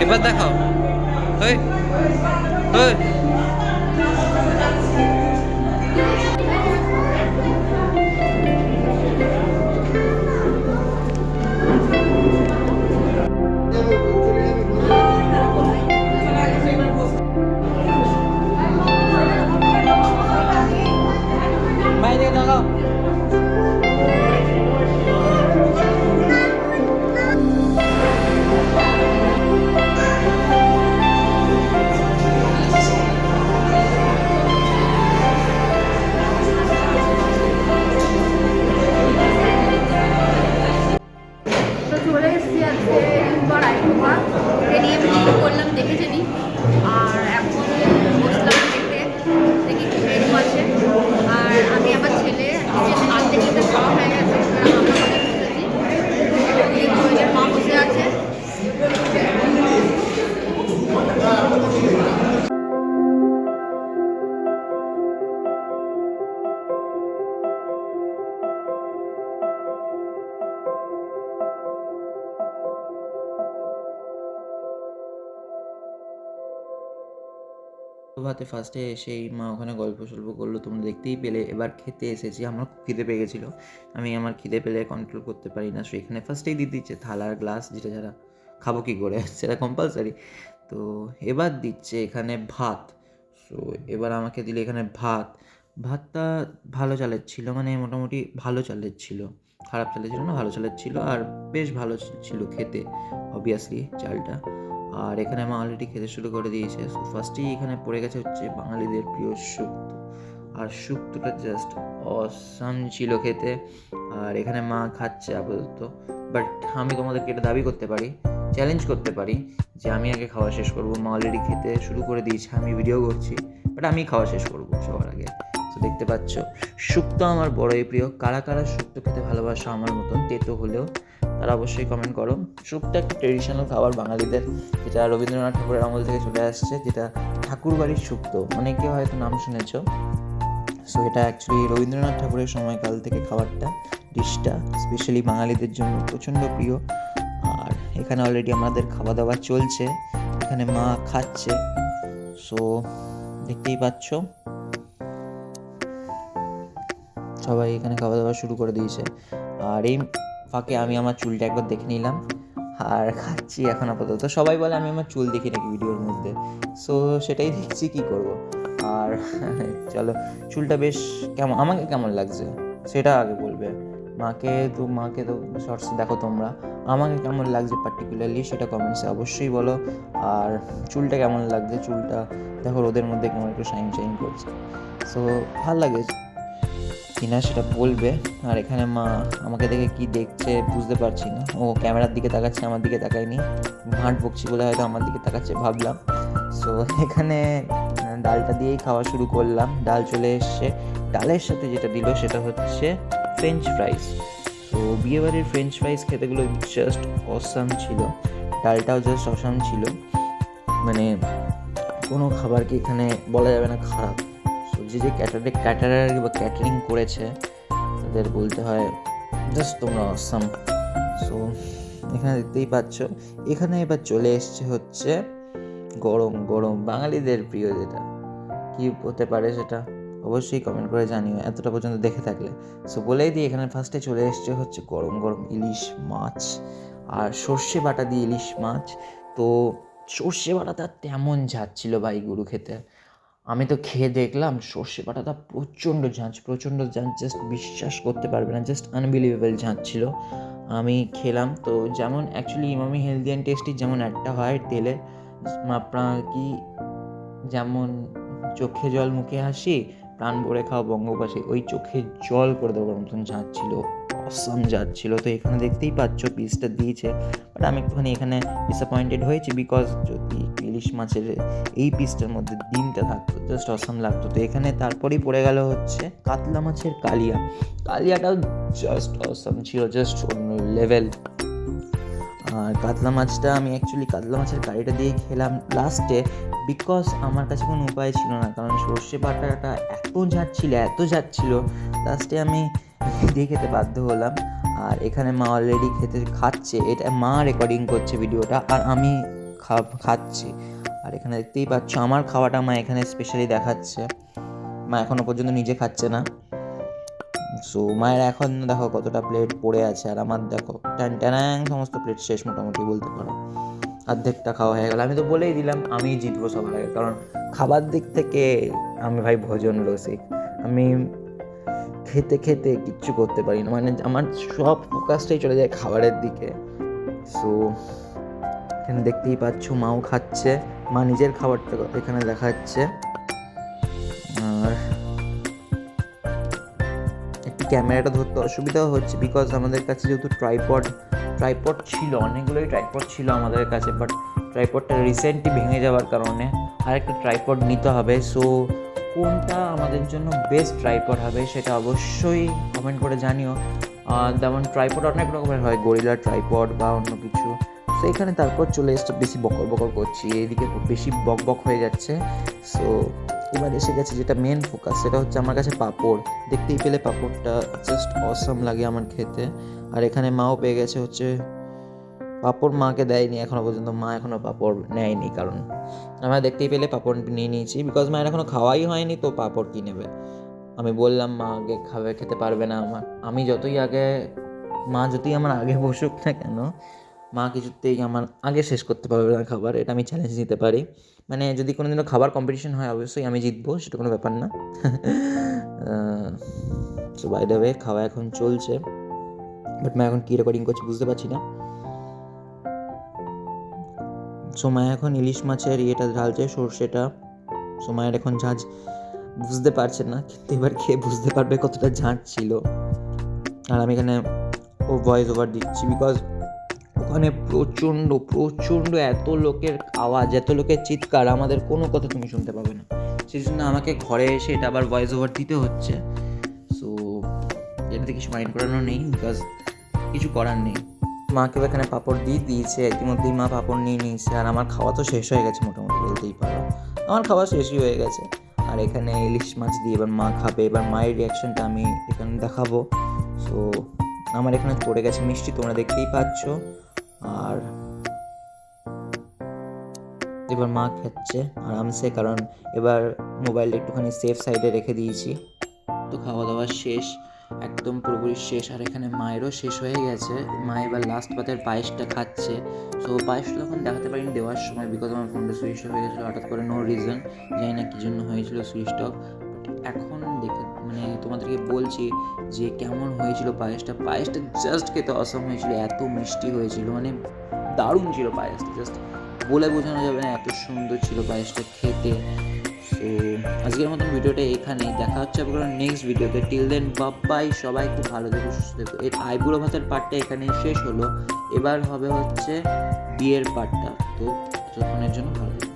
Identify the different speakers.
Speaker 1: এবার দেখাও বাইরে দেখাও। ভাতে ফার্স্টে এসেই মা ওখানে গল্প সল্প করলো, তোমরা দেখতেই পেলে। এবার খেতে এসেছি, আমার খুব খিদে পেয়ে গেছিলো। আমি আমার খিদে পেলে কন্ট্রোল করতে পারি না, সো এখানে ফার্স্টেই দিয়ে দিচ্ছে থালার গ্লাস, যেটা যারা খাবো কী করে, সেটা কম্পালসারি। তো এবার দিচ্ছে এখানে ভাত। সো এবার আমাকে দিলে এখানে ভাতটা ভালো চালের ছিল, মানে মোটামুটি ভালো চালের ছিল, খারাপ চালের ছিল না, ভালো চালের ছিল। আর বেশ ভালো ছিল খেতে, অবভিয়াসলি চালটা। আর এখানে মা অলরেডি খেতে শুরু করে দিয়েছে। সো ফার্স্টেই এখানে পড়ে গেছে হচ্ছে বাঙালিদের প্রিয় শুক্তো। আর শুক্তোটা জাস্ট অসাম ছিল খেতে। আর এখানে মা খাচ্ছে আপাতত, বাট আমি তোমাদেরকে এটা দাবি করতে পারি, চ্যালেঞ্জ করতে পারি যে আমি আগে খাওয়া শেষ করবো। মা অলরেডি খেতে শুরু করে দিয়েছে, আমি ভিডিও করছি, বাট আমি খাওয়া শেষ করবো সবার আগে। তো দেখতে পাচ্ছ শুক্তো আমার বড়ই প্রিয়। কারা কারা শুক্তো খেতে ভালোবাসো আমার মতন, তেতো হলেও, তারা অবশ্যই কমেন্ট করো। শুক্তো একটা ট্রেডিশনাল খাবার বাঙালিদের, যেটা রবীন্দ্রনাথ ঠাকুরের আমল থেকে চলে আসছে, যেটা ঠাকুরবাড়ির শুক্তো, অনেকে হয়তো নাম শুনেছ। সো এটা অ্যাকচুয়ালি রবীন্দ্রনাথ ঠাকুরের সময়কাল থেকে খাবারটা, ডিশটা স্পেশালি বাঙালিদের জন্য প্রচণ্ড প্রিয়। আর এখানে অলরেডি আমাদের খাওয়া দাওয়া চলছে, এখানে মা খাচ্ছে। সো দেখতেই পাচ্ছ সবাই এখানে খাওয়া দাওয়া শুরু করে দিয়েছে। আর এই ফাঁকে আমি আমার চুলটা একবার দেখে নিলাম আর খাচ্ছি এখন আপাতত। সবাই বলে আমি আমার চুল দেখি নাকি ভিডিওর মধ্যে, সো সেটাই দেখছি কি করব। আর চলো, চুলটা বেশ কেমন, আমাকে কেমন লাগছে সেটা আগে বলবে। মাকে তো শর্টস দেখো তোমরা, আমাকে কেমন লাগছে পার্টিকুলারলি সেটা কমেন্টসে অবশ্যই বলো। আর চুলটা কেমন লাগছে, চুলটা দেখো রোদের মধ্যে কেমন একটু শাইন করছে, সো ভালো লাগে কিনা সেটা বলবে। আর এখানে মা আমাকে দেখে কি দেখছে বুঝতে পারছি না, ও ক্যামেরার দিকে তাকাচ্ছে, আমার দিকে তাকায়নি, ঘাঁট বকছি বলে হয়তো আমার দিকে তাকাচ্ছে ভাবলাম। সো এখানে ডালটা দিয়েই খাওয়া শুরু করলাম। ডাল চলে এসছে, ডালের সাথে যেটা দিল সেটা হচ্ছে ফ্রেঞ্চ ফ্রাইস। তো বিয়েবাড়ির ফ্রেঞ্চ ফ্রাইস খেতেগুলো জাস্ট অসাম ছিল, ডালটাও জাস্ট অসাম ছিল, মানে কোনো খাবারকে এখানে বলা যাবে না খারাপ। সো যে ক্যাটারার বা ক্যাটারিং করেছে তাদের বলতে হয় জাস্ট তোমরা অসাম। সো এখানে দেখতেই পাচ্ছ, এখানে এবার চলে এসছে হচ্ছে গরম গরম বাঙালিদের প্রিয়, যেটা কি হতে পারে সেটা অবশ্যই কমেন্ট করে জানিও এতটা পর্যন্ত দেখে থাকলে। সো বলেই দিই, এখানে ফার্স্টে চলে এসছে হচ্ছে গরম গরম ইলিশ মাছ আর সর্ষে বাটা দিয়ে ইলিশ মাছ। তো সর্ষে বাটাটা তেমন ঝাঁজ ছিল ভাই গুরু খেতে। আমি তো খেয়ে দেখলাম সর্ষে বাটাটা প্রচণ্ড ঝাঁজ, জাস্ট বিশ্বাস করতে পারবে না, জাস্ট আনবিলিভেবল ঝাঁজ ছিল। আমি খেলাম তো যেমন actually Emami healthy and tasty যেমন একটা হয় তেলে, আপনার কি যেমন চোখে জল মুখে হাসি প্রাণ ভরে খাওয়া বঙ্গবাসী, ওই চোখে জল করে দেওয়ার মতন ঝাঁজ ছিল, অসম ঝাঁজ ছিল। তো এখানে দেখতেই পাচ্ছ পিসটা দিয়েছে, বাট আমি একটুখানি এখানে ডিসঅ্যাপয়েন্টেড হয়েছি, বিকজ যদি ইলিশ মাছের এই পিসটার মধ্যে ডিমটা থাকতো জাস্ট অসম লাগতো। তো এখানে তারপরেই পড়ে গেল হচ্ছে কাতলা মাছের কালিয়াটাও জাস্ট অসম ছিল, জাস্ট অন্য লেভেল। আর কাতলা মাছটা আমি অ্যাকচুয়ালি কাতলা মাছের কারিটা দিয়ে খেলাম লাস্টে, বিকজ আমার কাছে কোনো উপায় ছিল না, কারণ সর্ষে বাটাটা এত ঝাঁজ ছিল লাস্টে আমি দিয়ে খেতে বাধ্য হলাম। আর এখানে মা অলরেডি খাচ্ছে, এটা মা রেকর্ডিং করছে ভিডিওটা আর আমি খাচ্ছি। আর এখানে দেখতেই পাচ্ছ আমার খাওয়াটা মা এখানে স্পেশালি দেখাচ্ছে, মা এখনও পর্যন্ত নিজে খাচ্ছে না। সো মায়ের এখন দেখো কতটা প্লেট পড়ে আছে, আর আমার দেখো ট্যাং সমস্ত প্লেট শেষ মোটামুটি বলতে পারো, অর্ধেকটা খাওয়া হয়ে গেল। আমি তো বলেই দিলাম আমি জিতবো সবার আগে, কারণ খাবার দিক থেকে আমি ভাই ভোজন রসিক, আমি খেতে খেতে কিচ্ছু করতে পারি না, মানে আমার সব ফোকাসটাই চলে যায় খাবারের দিকে। সো এখানে দেখতেই পাচ্ছ মাও খাচ্ছে, মা নিজের খাবারটা এখানে দেখাচ্ছে। আর একটু ক্যামেরাটা ধরতে অসুবিধাও হচ্ছে, বিকজ আমাদের কাছে যেহেতু ট্রাইপড ছিল, অনেকগুলোই ট্রাইপড ছিল আমাদের কাছে, বাট ট্রাইপডটা রিসেন্টলি ভেঙে যাওয়ার কারণে আরেকটা ট্রাইপড নিতে হবে। সো কোনটা আমাদের জন্য বেস্ট ট্রাইপড হবে সেটা অবশ্যই কমেন্ট করে জানিও। যেমন ট্রাইপড অনেক রকমের হয়, গরিলা ট্রাইপড বা অন্য কিছু। সো এখানে তারপর চলে এসছে, বেশি বকর করছি, এইদিকে বেশি বক হয়ে যাচ্ছে। সো এবার এসে গেছে যেটা মেন ফোকাস, সেটা হচ্ছে আমার কাছে পাঁপড়। দেখতেই পেলে পাঁপড়টা জাস্ট অসাম লাগে আমার খেতে। আর এখানে মাও পেয়ে গেছে হচ্ছে পাঁপড়, মাকে দেয়নি এখনও পর্যন্ত, মা এখনও পাঁপড় নেয়নি, কারণ আমরা দেখতেই পেলে পাঁপড় নিয়ে নিয়েছি, বিকজ মায়ের এখনও খাওয়াই হয়নি, তো পাঁপড় কী নেবে। আমি বললাম মা আগে খেতে পারবে না মা যতই আমার আগে বসুক না কেন, মা কিছুতেই আমার আগে শেষ করতে পারবে না খাবার, এটা আমি চ্যালেঞ্জ নিতে পারি। মানে যদি কোনোদিনও খাবার কম্পিটিশন হয় অবশ্যই আমি জিতবো, সেটা কোনো ব্যাপার না। সো বাই দ্য ওয়ে খাওয়া এখন চলছে, বাট মা এখন কী রেকর্ডিং করছে বুঝতে পারছি না। সো মা এখন ইলিশ মাছের ইয়েটা ঢালছে, সর্ষেটা। সো মায়ের এখন ঝাঁজ বুঝতে পারছে না, কিন্তু এবার খেয়ে বুঝতে পারবে কতটা ঝাঁজ ছিল। আর আমি এখানে ভয়েস ওভার দিচ্ছি, বিকজ ওখানে প্রচণ্ড এত লোকের আওয়াজ, এত লোকের চিৎকার, আমাদের কোনো কথা তুমি শুনতে পাবে না, সেই জন্য আমাকে ঘরে এসে এটা আবার ভয়েস ওভার দিতে হচ্ছে। সো এটাতে কিছু মাইন্ড করানো নেই, বিকজ কিছু করার নেই। মাকেও এখানে পাঁপড় দিয়েছে, ইতিমধ্যেই মা পাঁপড় নিয়ে নিয়েছে, আর আমার খাওয়া তো শেষ হয়ে গেছে মোটামুটি বলতেই পারো, আমার খাওয়া শেষই হয়ে গেছে। আর এখানে ইলিশ মাছ দিয়ে এবার মা খাবে, এবার মায়ের রিয়াকশনটা আমি এখানে দেখাবো। সো আমার এখানে পড়ে গেছে মিষ্টি, তোমরা দেখতেই পাচ্ছ। আর এবার মা খাচ্ছে আরামসে, কারণ এবার মোবাইলটা একটুখানি সেফ সাইডে রেখে দিয়েছি। তো খাওয়া দাওয়া শেষ, একদম পুরোপুরি শেষ। আর এখানে মায়েরও শেষ হয়ে গেছে, মা এবার লাস্ট পাতের পায়েসটা খাচ্ছে। সো পায়েসটা তখন দেখাতে পারিনি দেওয়ার সময়, বিকজ আমার ফোনটা সুইচ অফ হয়ে গেছিলো হঠাৎ করে, নো রিজন, জানি না কী জন্য হয়েছিল সুইচ অফ। এখন মানে তোমাদেরকে বলছি যে কেমন হয়েছিল পায়েসটা জাস্ট খেতে অসম হয়েছিল, এত মিষ্টি হয়েছিল, মানে দারুণ ছিল পায়েসটা, জাস্ট বলে বোঝানো যাবে না, এত সুন্দর ছিল পায়েসটা খেতে। সো আজকের মতন ভিডিওটা এখানেই, দেখা হচ্ছে আপনার নেক্সট ভিডিওতে। টিল দেন বাই, সবাই খুব ভালো থেকো, সুস্থ থেকো। এর আইবুড়ো ভাতের পার্টটা এখানেই শেষ হলো, এবার হবে হচ্ছে বিয়ের পার্টটা। তো ততক্ষণের জন্য ভালো থেকো।